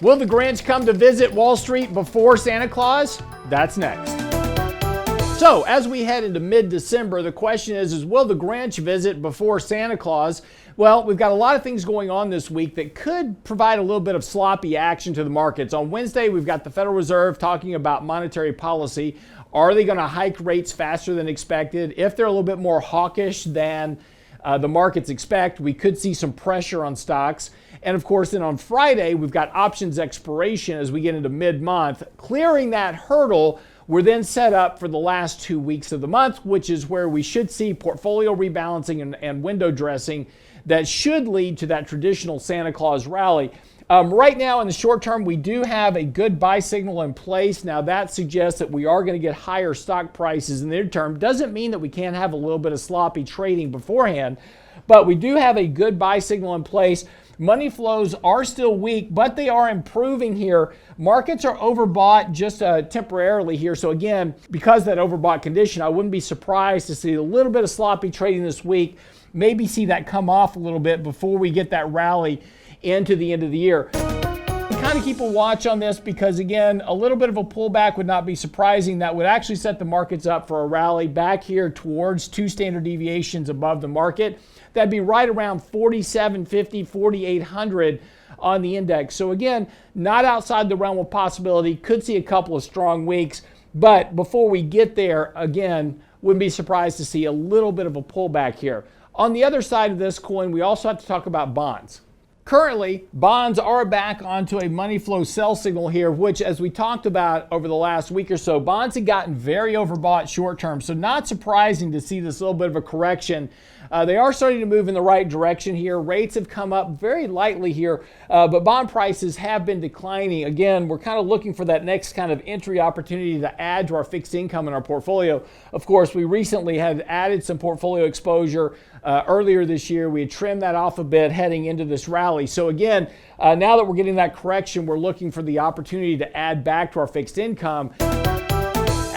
Will the Grinch come to visit Wall Street before Santa Claus? That's next. So, as we head into mid-December, the question is will the Grinch visit before Santa Claus? Well, we've got a lot of things going on this week that could provide a little bit of sloppy action to the markets. On Wednesday, we've got the Federal Reserve talking about monetary policy. Are they going to hike rates faster than expected? If they're a little bit more hawkish than the markets expect, we could see some pressure on stocks. And of course, then on Friday, we've got options expiration as we get into mid-month. Clearing that hurdle, we're then set up for the last 2 weeks of the month, which is where we should see portfolio rebalancing and window dressing that should lead to that traditional Santa Claus rally. Right now, in the short term, we do have a good buy signal in place. Now, that suggests that we are going to get higher stock prices in the near term. Doesn't mean that we can't have a little bit of sloppy trading beforehand, but we do have a good buy signal in place. Money flows are still weak, but they are improving here. Markets are overbought just temporarily here. So again, because of that overbought condition, I wouldn't be surprised to see a little bit of sloppy trading this week. Maybe see that come off a little bit before we get that rally into the end of the year. Kind of keep a watch on this because, again, a little bit of a pullback would not be surprising. That would actually set the markets up for a rally back here towards 2 standard deviations above the market. That'd be right around 4750, 4800 on the index. So again, not outside the realm of possibility. Could see a couple of strong weeks. But before we get there, again, wouldn't be surprised to see a little bit of a pullback here. On the other side of this coin, we also have to talk about bonds. Currently, bonds are back onto a money flow sell signal here, which, as we talked about over the last week or so, bonds have gotten very overbought short term. So not surprising to see this little bit of a correction. They are starting to move in the right direction here. Rates have come up very lightly here, but bond prices have been declining. Again, we're kind of looking for that next kind of entry opportunity to add to our fixed income in our portfolio. Of course, we recently had added some portfolio exposure earlier this year. We had trimmed that off a bit heading into this rally. So again, now that we're getting that correction, we're looking for the opportunity to add back to our fixed income.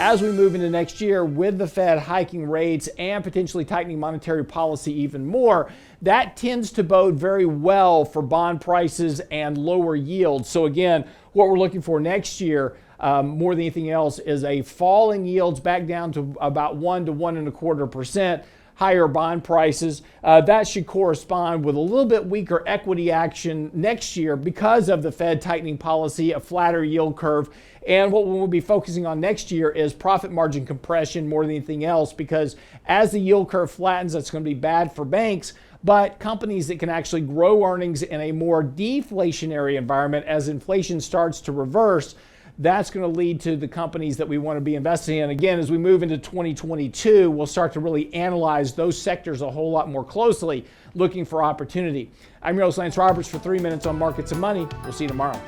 As we move into next year with the Fed hiking rates and potentially tightening monetary policy even more, that tends to bode very well for bond prices and lower yields. So again, what we're looking for next year, more than anything else, is a fall in yields back down to about 1 to 1.25%. Higher bond prices. That should correspond with a little bit weaker equity action next year because of the Fed tightening policy, a flatter yield curve. And what we'll be focusing on next year is profit margin compression more than anything else, because as the yield curve flattens, that's going to be bad for banks. But companies that can actually grow earnings in a more deflationary environment as inflation starts to reverse, that's going to lead to the companies that we want to be investing in. Again, as we move into 2022, we'll start to really analyze those sectors a whole lot more closely, looking for opportunity. I'm your host, Lance Roberts, for 3 Minutes on Markets and Money. We'll see you tomorrow.